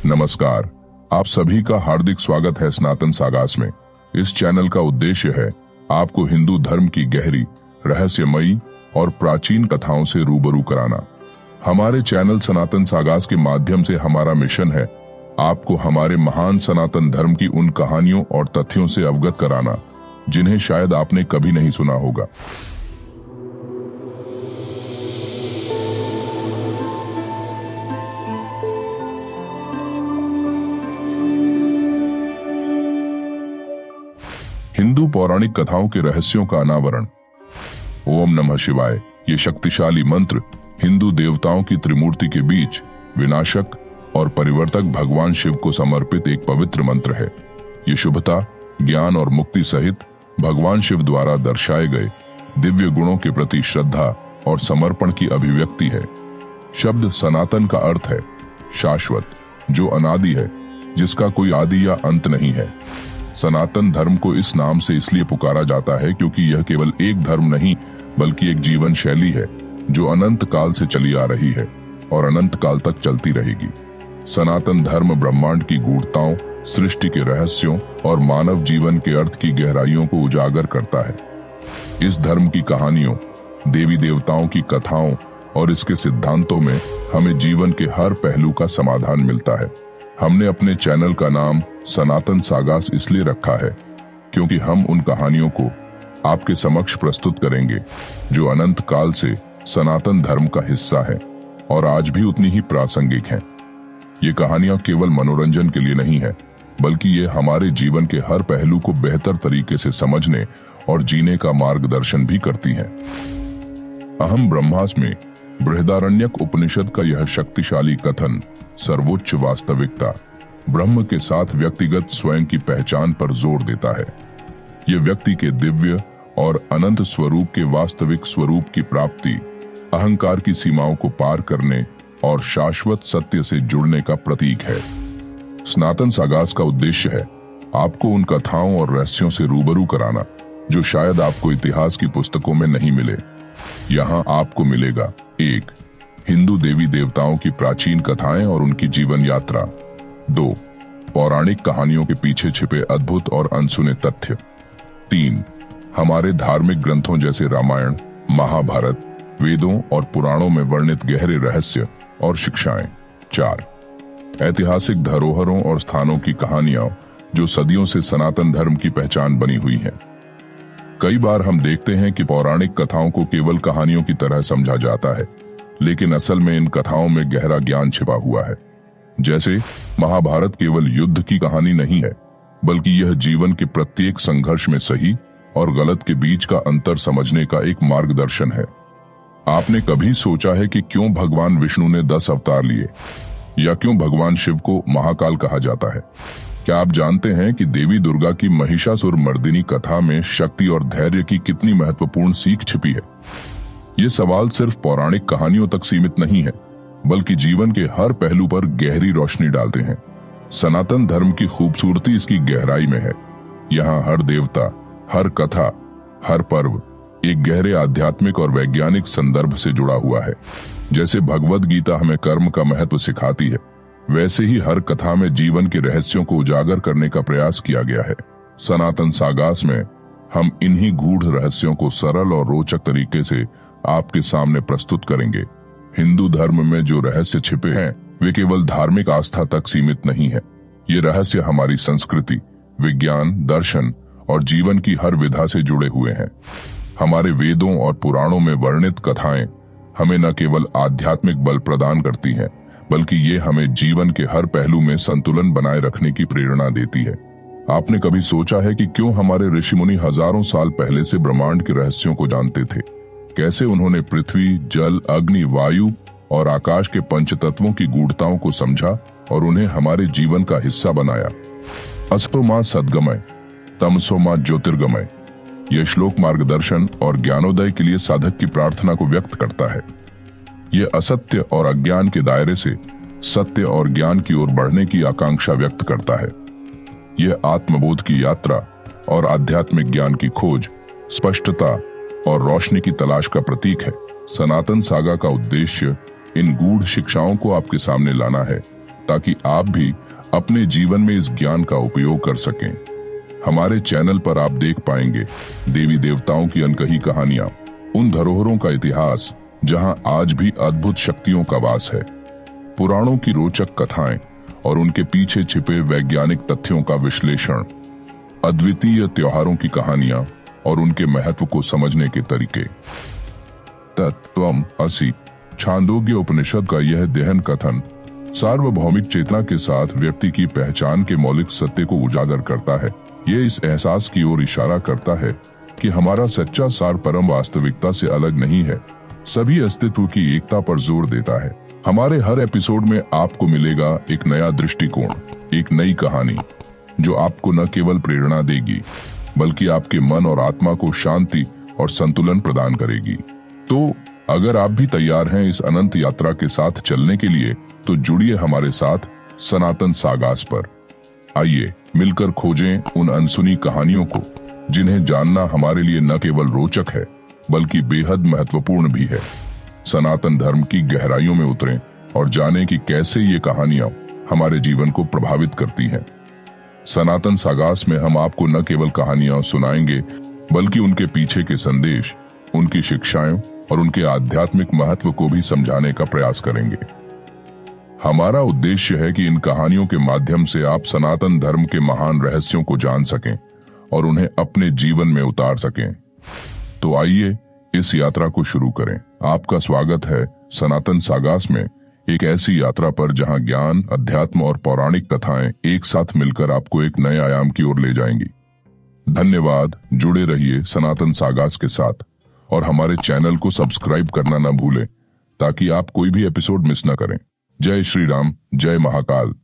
नमस्कार, आप सभी का हार्दिक स्वागत है सनातन सागास में। इस चैनल का उद्देश्य है आपको हिंदू धर्म की गहरी, रहस्यमयी और प्राचीन कथाओं से रूबरू कराना। हमारे चैनल सनातन सागास के माध्यम से हमारा मिशन है आपको हमारे महान सनातन धर्म की उन कहानियों और तथ्यों से अवगत कराना जिन्हें शायद आपने कभी नहीं सुना होगा। हिंदू पौराणिक कथाओं के रहस्यों का अनावरण। ओम नमः शिवाय ये शक्तिशाली मंत्र हिंदू देवताओं की त्रिमूर्ति के बीच विनाशक और परिवर्तक भगवान शिव को समर्पित एक पवित्र मंत्र है। ये शुभता, ज्ञान और मुक्ति सहित भगवान शिव द्वारा दर्शाए गए दिव्य गुणों के प्रति श्रद्धा और समर्पण की अभिव्यक्ति है। शब्द सनातन का अर्थ है शाश्वत, जो अनादि है, जिसका कोई आदि या अंत नहीं है। सनातन धर्म को इस नाम से इसलिए पुकारा जाता है क्योंकि यह केवल एक धर्म नहीं बल्कि एक जीवन शैली है जो अनंत काल से चली आ रही है और अनंत काल तक चलती रहेगी। सनातन धर्म ब्रह्मांड की गूढ़ताओं, सृष्टि के रहस्यों और मानव जीवन के अर्थ की गहराइयों को उजागर करता है। इस धर्म की कहानियों, देवी देवताओं की कथाओं और इसके सिद्धांतों में हमें जीवन के हर पहलू का समाधान मिलता है। हमने अपने चैनल का नाम सनातन सागास इसलिए रखा है क्योंकि हम उन कहानियों को आपके समक्ष प्रस्तुत करेंगे जो अनंत काल से सनातन धर्म का हिस्सा है और आज भी उतनी ही प्रासंगिक हैं। ये कहानियां केवल मनोरंजन के लिए नहीं है बल्कि ये हमारे जीवन के हर पहलू को बेहतर तरीके से समझने और जीने का मार्गदर्शन भी करती हैं। अहम ब्रह्मास्म में बृहदारण्यक उपनिषद का यह शक्तिशाली कथन सर्वोच्च वास्तविकता ब्रह्म के साथ व्यक्तिगत स्वयं की पहचान पर जोर देता है। यह व्यक्ति के दिव्य और अनंत स्वरूप के वास्तविक स्वरूप की प्राप्ति, अहंकार की सीमाओं को पार करने और शाश्वत सत्य से जुड़ने का प्रतीक है। सनातन सागास का उद्देश्य है आपको उन कथाओं और रहस्यों से रूबरू कराना जो शायद आपको इतिहास की पुस्तकों में नहीं मिले। यहाँ आपको मिलेगा 1. हिंदू देवी देवताओं की प्राचीन कथाएं और उनकी जीवन यात्रा। 2. पौराणिक कहानियों के पीछे छिपे अद्भुत और अनसुने तथ्य। 3. हमारे धार्मिक ग्रंथों जैसे रामायण, महाभारत, वेदों और पुराणों में वर्णित गहरे रहस्य और शिक्षाएं। 4. ऐतिहासिक धरोहरों और स्थानों की कहानियां जो सदियों से सनातन धर्म की पहचान बनी हुई हैं। कई बार हम देखते हैं कि पौराणिक कथाओं को केवल कहानियों की तरह समझा जाता है, लेकिन असल में इन कथाओं में गहरा ज्ञान छिपा हुआ है। जैसे महाभारत केवल युद्ध की कहानी नहीं है बल्कि यह जीवन के प्रत्येक संघर्ष में सही और गलत के बीच का अंतर समझने का एक मार्गदर्शन है। आपने कभी सोचा है कि क्यों भगवान विष्णु ने 10 अवतार लिए या क्यों भगवान शिव को महाकाल कहा जाता है? क्या आप जानते हैं कि देवी दुर्गा की महिषासुर मर्दिनी कथा में शक्ति और धैर्य की कितनी महत्वपूर्ण सीख छिपी है? ये सवाल सिर्फ पौराणिक कहानियों तक सीमित नहीं है बल्कि जीवन के हर पहलू पर गहरी रोशनी डालते हैं। सनातन धर्म की खूबसूरती इसकी गहराई में है। यहाँ हर देवता, हर कथा, हर पर्व एक गहरे आध्यात्मिक और वैज्ञानिक संदर्भ से जुड़ा हुआ है। जैसे भगवद गीता हमें कर्म का महत्व सिखाती है, वैसे ही हर कथा में जीवन के रहस्यों को उजागर करने का प्रयास किया गया है। सनातन सागास में हम इन्हीं गूढ़ रहस्यों को सरल और रोचक तरीके से आपके सामने प्रस्तुत करेंगे। हिंदू धर्म में जो रहस्य छिपे हैं वे केवल धार्मिक आस्था तक सीमित नहीं है। ये रहस्य हमारी संस्कृति, विज्ञान, दर्शन और जीवन की हर विधा से जुड़े हुए हैं। हमारे वेदों और पुराणों में वर्णित कथाएं हमें न केवल आध्यात्मिक बल प्रदान करती हैं बल्कि ये हमें जीवन के हर पहलू में संतुलन बनाए रखने की प्रेरणा देती है। आपने कभी सोचा है कि क्यों हमारे ऋषि मुनि हजारों साल पहले से ब्रह्मांड के रहस्यों को जानते थे? कैसे उन्होंने पृथ्वी, जल, अग्नि, वायु और आकाश के पंचतत्वों की गूढ़ताओं को समझा और उन्हें हमारे जीवन का हिस्सा बनाया। असतो मां सद्गमय, तमसो मां ज्योतिर्गमय। यह श्लोक मार्गदर्शन और ज्ञानोदय के लिए साधक की प्रार्थना को व्यक्त करता है। यह असत्य और अज्ञान के दायरे से सत्य और ज्ञान की ओर बढ़ने की आकांक्षा व्यक्त करता है। यह आत्मबोध की यात्रा और आध्यात्मिक ज्ञान की खोज, स्पष्टता और रोशनी की तलाश का प्रतीक है। सनातन सागा का उद्देश्य इन गूढ़ शिक्षाओं को आपके सामने लाना है ताकि आप भी अपने जीवन में इस ज्ञान का उपयोग कर सकें। हमारे चैनल पर आप देख पाएंगे देवी देवताओं की अनकही कहानियां, उन धरोहरों का इतिहास जहां आज भी अद्भुत शक्तियों का वास है, पुराणों की रोचक कथाएं और उनके पीछे छिपे वैज्ञानिक तथ्यों का विश्लेषण, अद्वितीय त्योहारों की कहानियां और उनके महत्व को समझने के तरीके। तत्वम असि छांदोग्य उपनिषद का यह गहन कथन सार्वभौमिक चेतना के साथ व्यक्ति की पहचान के मौलिक सत्य को उजागर करता है। ये इस एहसास की ओर इशारा करता है कि हमारा सच्चा सार परम वास्तविकता से अलग नहीं है, सभी अस्तित्व की एकता पर जोर देता है। हमारे हर एपिसोड में आपको मिलेगा एक नया दृष्टिकोण, एक नई कहानी जो आपको न केवल प्रेरणा देगी बल्कि आपके मन और आत्मा को शांति और संतुलन प्रदान करेगी। तो अगर आप भी तैयार हैं इस अनंत यात्रा के साथ चलने के लिए, तो जुड़िए हमारे साथ सनातन सागास पर। आइए मिलकर खोजें उन अनसुनी कहानियों को जिन्हें जानना हमारे लिए न केवल रोचक है बल्कि बेहद महत्वपूर्ण भी है। सनातन धर्म की गहराइयों में उतरें और जानें कि कैसे ये कहानियां हमारे जीवन को प्रभावित करती हैं। सनातन सागास में हम आपको न केवल कहानियां सुनाएंगे बल्कि उनके पीछे के संदेश, उनकी शिक्षाएं और उनके आध्यात्मिक महत्व को भी समझाने का प्रयास करेंगे। हमारा उद्देश्य है कि इन कहानियों के माध्यम से आप सनातन धर्म के महान रहस्यों को जान सकें और उन्हें अपने जीवन में उतार सकें। तो आइए इस यात्रा को शुरू करें। आपका स्वागत है सनातन सागास में, एक ऐसी यात्रा पर जहां ज्ञान, अध्यात्म और पौराणिक कथाएं एक साथ मिलकर आपको एक नए आयाम की ओर ले जाएंगी। धन्यवाद। जुड़े रहिए सनातन सागास के साथ और हमारे चैनल को सब्सक्राइब करना न भूलें ताकि आप कोई भी एपिसोड मिस न करें। जय श्री राम, जय महाकाल।